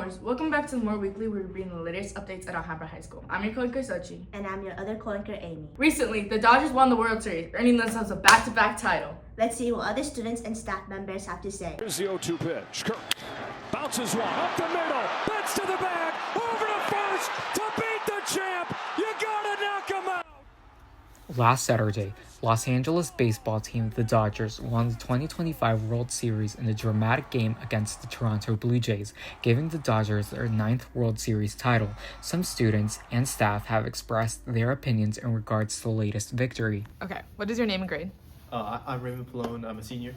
Moors, welcome back to the Moore Weekly, where we bring the latest updates at Alhambra High School. I'm your co-anchor Sochi. And I'm your other co-anchor Amy. Recently, the Dodgers won the World Series, earning themselves a back-to-back title. Let's see what other students and staff members have to say. Here's the 0-2 pitch. Kirk bounces one up the middle, bats to the bag, over to first to beat the champ. You gotta knock him out. Last Saturday, Los Angeles baseball team the Dodgers won the 2025 World Series in a dramatic game against the Toronto Blue Jays, giving the Dodgers their 9th World Series title. Some students and staff have expressed their opinions in regards to the latest victory. Okay, what is your name and grade? I'm Raymond Pallone. I'm a senior.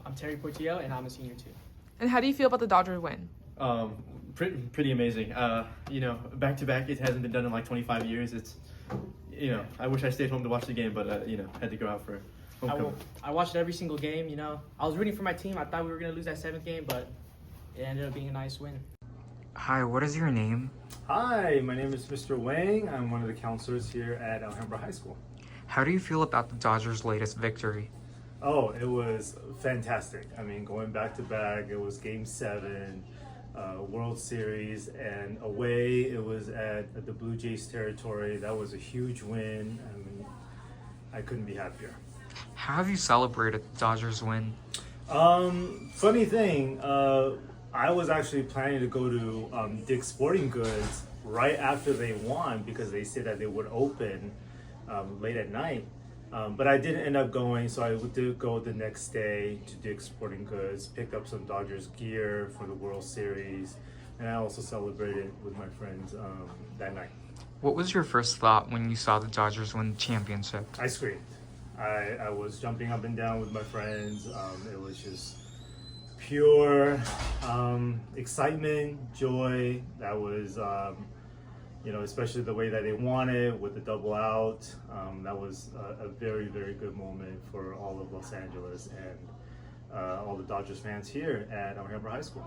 I'm Terry Portillo, and I'm a senior too. And how do you feel about the Dodgers win? Pretty amazing. Back to back, it hasn't been done in like 25 years. It's, I wish I stayed home to watch the game, but had to go out for homecoming. I watched every single game. I was rooting for my team. I thought we were gonna lose that 7th game, but it ended up being a nice win. Hi, what is your name? Hi, my name is Mr. Wang. I'm one of the counselors here at Alhambra High School. How do you feel about the Dodgers' latest victory? Oh, it was fantastic. I mean, going back to back, it was Game 7, World Series, and away it was at the Blue Jays territory. That was a huge win. I mean, I couldn't be happier. How have you celebrated the Dodgers' win? Funny thing, I was actually planning to go to Dick's Sporting Goods right after they won because they said that they would open late at night. But I didn't end up going, so I did go the next day to Dick's Sporting Goods, picked up some Dodgers gear for the World Series, and I also celebrated with my friends that night. What was your first thought when you saw the Dodgers win the championship? I screamed. I was jumping up and down with my friends. It was just pure excitement, joy. That was, especially the way that they won it with the double out. That was a very, very good moment for all of Los Angeles and all the Dodgers fans here at Alhambra High School.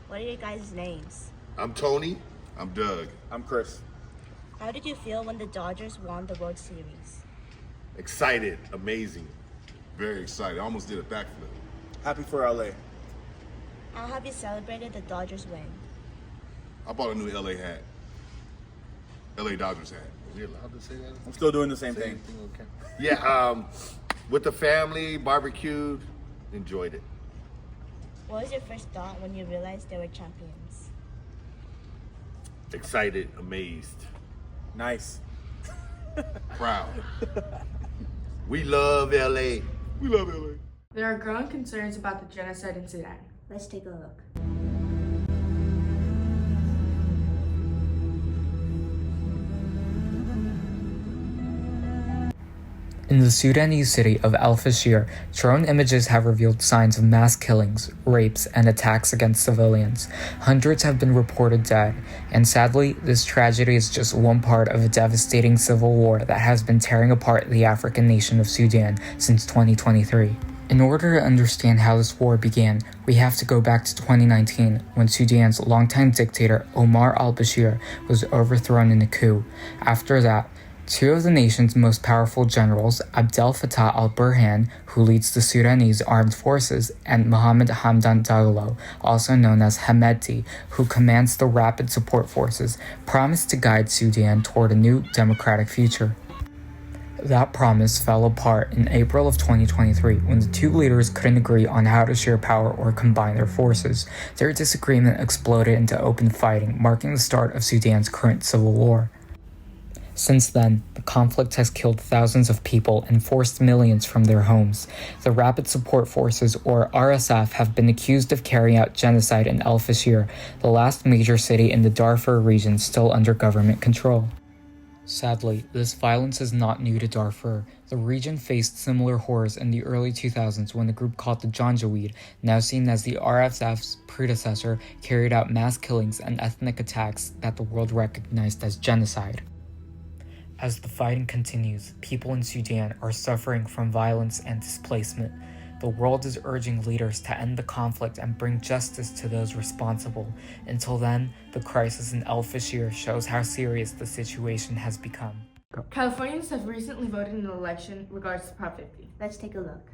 What are your guys' names? I'm Tony. I'm Doug. I'm Chris. How did you feel when the Dodgers won the World Series? Excited, amazing, very excited. I almost did a backflip. Happy for LA. How have you celebrated the Dodgers win? I bought a new LA hat. LA Dodgers hat. Are we allowed to say that? I'm still doing the same thing. Okay. Yeah, with the family, barbecued, enjoyed it. What was your first thought when you realized they were champions? Excited, amazed, Nice. proud. We love LA. We love LA. There are growing concerns about the genocide in Sudan. Let's take a look. In the Sudanese city of Al Fashir, drone images have revealed signs of mass killings, rapes, and attacks against civilians. Hundreds have been reported dead, and sadly, this tragedy is just one part of a devastating civil war that has been tearing apart the African nation of Sudan since 2023. In order to understand how this war began, we have to go back to 2019, when Sudan's longtime dictator Omar al-Bashir was overthrown in a coup. After that, two of the nation's most powerful generals, Abdel Fattah al-Burhan, who leads the Sudanese armed forces, and Mohammed Hamdan Dagalo, also known as Hemedti, who commands the Rapid Support Forces, promised to guide Sudan toward a new democratic future. That promise fell apart in April of 2023 when the two leaders couldn't agree on how to share power or combine their forces. Their disagreement exploded into open fighting, marking the start of Sudan's current civil war. Since then, the conflict has killed thousands of people and forced millions from their homes. The Rapid Support Forces, or RSF, have been accused of carrying out genocide in El Fashir, the last major city in the Darfur region still under government control. Sadly, this violence is not new to Darfur. The region faced similar horrors in the early 2000s when a group called the Janjaweed, now seen as the RSF's predecessor, carried out mass killings and ethnic attacks that the world recognized as genocide. As the fighting continues, people in Sudan are suffering from violence and displacement. The world is urging leaders to end the conflict and bring justice to those responsible. Until then, the crisis in El Fashir shows how serious the situation has become. Californians have recently voted in an election regards to Prop 50. Let's take a look.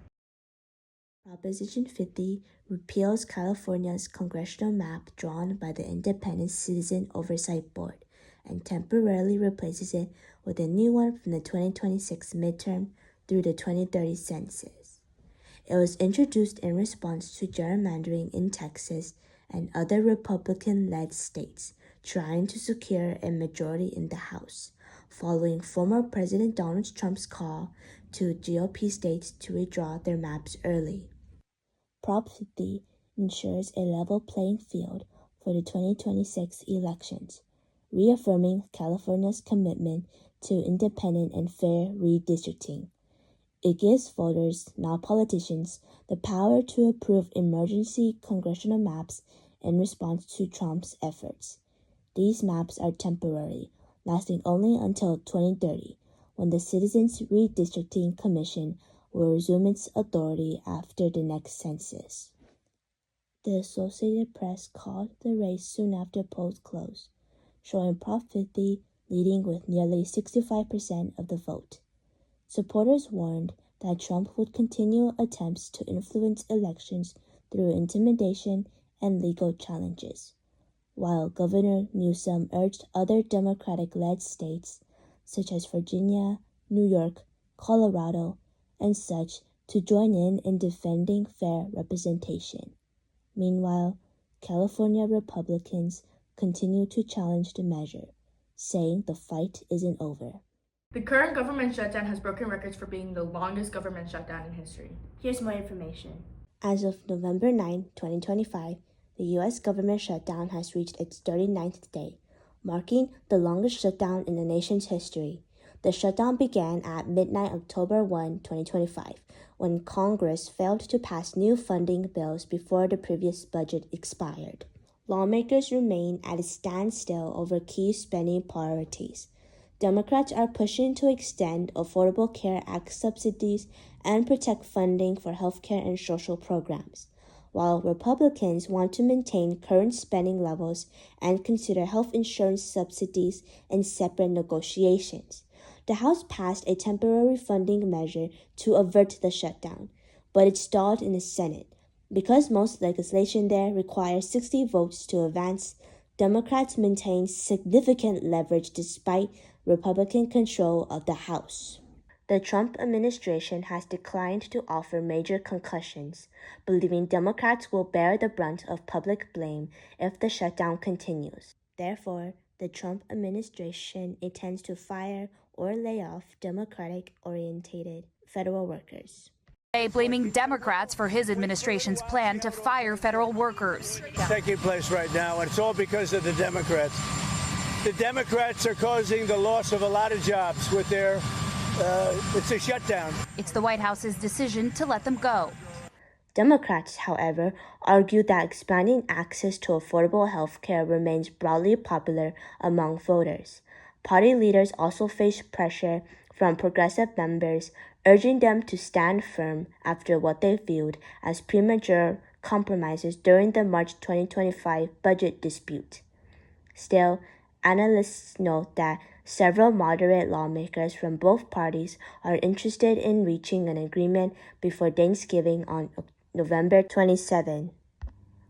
Proposition 50 repeals California's congressional map drawn by the Independent Citizen Oversight Board and temporarily replaces it with a new one from the 2026 midterm through the 2030 census. It was introduced in response to gerrymandering in Texas and other Republican-led states trying to secure a majority in the House, following former President Donald Trump's call to GOP states to redraw their maps early. Prop 50 ensures a level playing field for the 2026 elections, reaffirming California's commitment to independent and fair redistricting. It gives voters, not politicians, the power to approve emergency congressional maps in response to Trump's efforts. These maps are temporary, lasting only until 2030, when the Citizens Redistricting Commission will resume its authority after the next census. The Associated Press called the race soon after polls closed, showing Prop 50 leading with nearly 65% of the vote. Supporters warned that Trump would continue attempts to influence elections through intimidation and legal challenges, while Governor Newsom urged other Democratic-led states, such as Virginia, New York, Colorado, and such, to join in defending fair representation. Meanwhile, California Republicans continue to challenge the measure, saying the fight isn't over. The current government shutdown has broken records for being the longest government shutdown in history. Here's more information. As of November 9, 2025, the U.S. government shutdown has reached its 39th day, marking the longest shutdown in the nation's history. The shutdown began at midnight October 1, 2025, when Congress failed to pass new funding bills before the previous budget expired. Lawmakers remain at a standstill over key spending priorities. Democrats are pushing to extend Affordable Care Act subsidies and protect funding for healthcare and social programs, while Republicans want to maintain current spending levels and consider health insurance subsidies in separate negotiations. The House passed a temporary funding measure to avert the shutdown, but it stalled in the Senate. Because most legislation there requires 60 votes to advance, Democrats maintain significant leverage despite Republican control of the House. The Trump administration has declined to offer major concessions, believing Democrats will bear the brunt of public blame if the shutdown continues. Therefore, the Trump administration intends to fire or lay off Democratic-oriented federal workers. Blaming Democrats for his administration's plan to fire federal workers. Taking place right now, and it's all because of the Democrats. The Democrats are causing the loss of a lot of jobs with their it's a shutdown. It's the White House's decision to let them go. Democrats, however, argue that expanding access to affordable health care remains broadly popular among voters. Party leaders also face pressure from progressive members, urging them to stand firm after what they viewed as premature compromises during the March 2025 budget dispute. Still, analysts note that several moderate lawmakers from both parties are interested in reaching an agreement before Thanksgiving on November 27.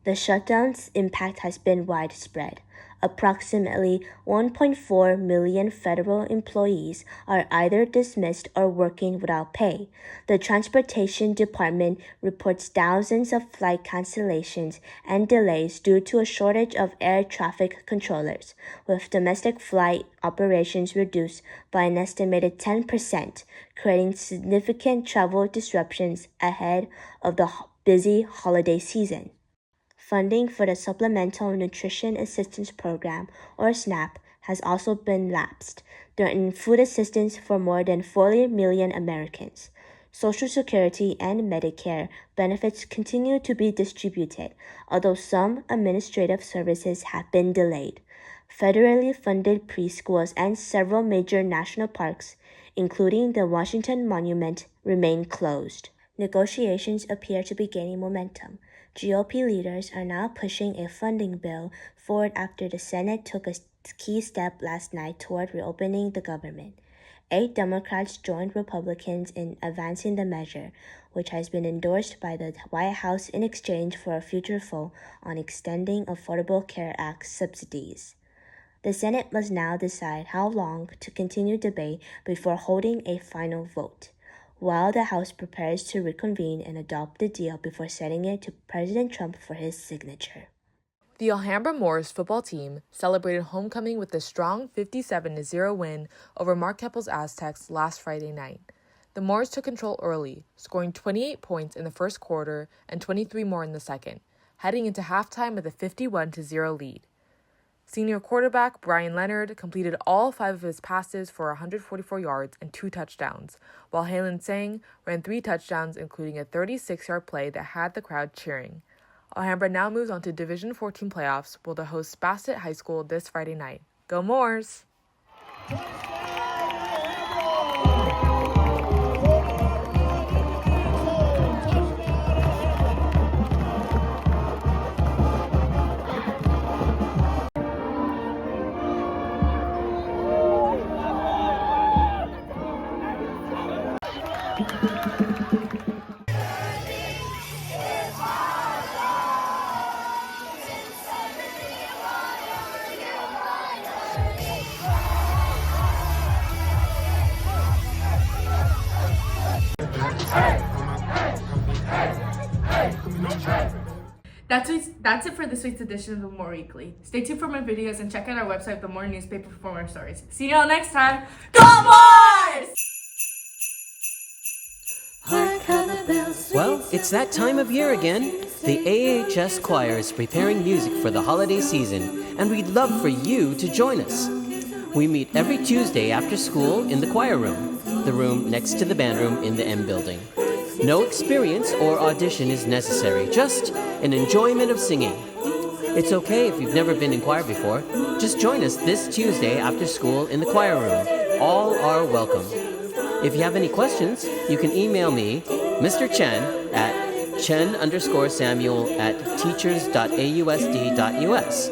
The shutdown's impact has been widespread. Approximately 1.4 million federal employees are either dismissed or working without pay. The Transportation Department reports thousands of flight cancellations and delays due to a shortage of air traffic controllers, with domestic flight operations reduced by an estimated 10%, creating significant travel disruptions ahead of the busy holiday season. Funding for the Supplemental Nutrition Assistance Program, or SNAP, has also been lapsed, threatening food assistance for more than 40 million Americans. Social Security and Medicare benefits continue to be distributed, although some administrative services have been delayed. Federally funded preschools and several major national parks, including the Washington Monument, remain closed. Negotiations appear to be gaining momentum. GOP leaders are now pushing a funding bill forward after the Senate took a key step last night toward reopening the government. 8 Democrats joined Republicans in advancing the measure, which has been endorsed by the White House in exchange for a future vote on extending Affordable Care Act subsidies. The Senate must now decide how long to continue debate before holding a final vote, while the House prepares to reconvene and adopt the deal before sending it to President Trump for his signature. The Alhambra Moors football team celebrated homecoming with a strong 57-0 win over Mark Keppel's Aztecs last Friday night. The Moors took control early, scoring 28 points in the first quarter and 23 more in the second, heading into halftime with a 51-0 lead. Senior quarterback Brian Leonard completed all 5 of his passes for 144 yards and 2 touchdowns, while Halen Sang ran 3 touchdowns, including a 36-yard play that had the crowd cheering. Alhambra now moves on to Division 14 playoffs, where they'll host Bassett High School this Friday night. Go Moors! That's it for this week's edition of The More Weekly. Stay tuned for more videos and check out our website, The More newspaper, for more stories. See you all next time. Go Moors! Well, it's that time of year again. The AHS Choir is preparing music for the holiday season, and we'd love for you to join us. We meet every Tuesday after school in the choir room, the room next to the band room in the M building. No experience or audition is necessary, just an enjoyment of singing. It's okay if you've never been in choir before. Just join us this Tuesday after school in the choir room. All are welcome. If you have any questions, you can email me, Mr. Chen, at chen_samuel@teachers.ausd.us.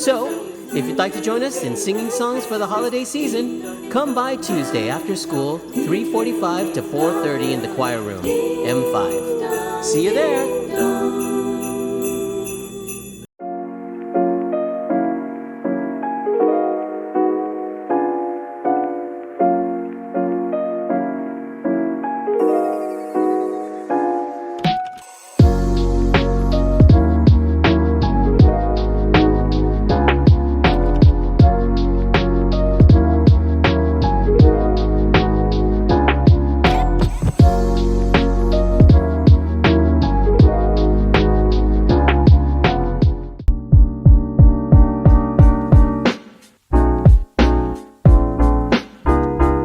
So, if you'd like to join us in singing songs for the holiday season, come by Tuesday after school, 3:45 to 4:30 in the choir room, M5. See you there!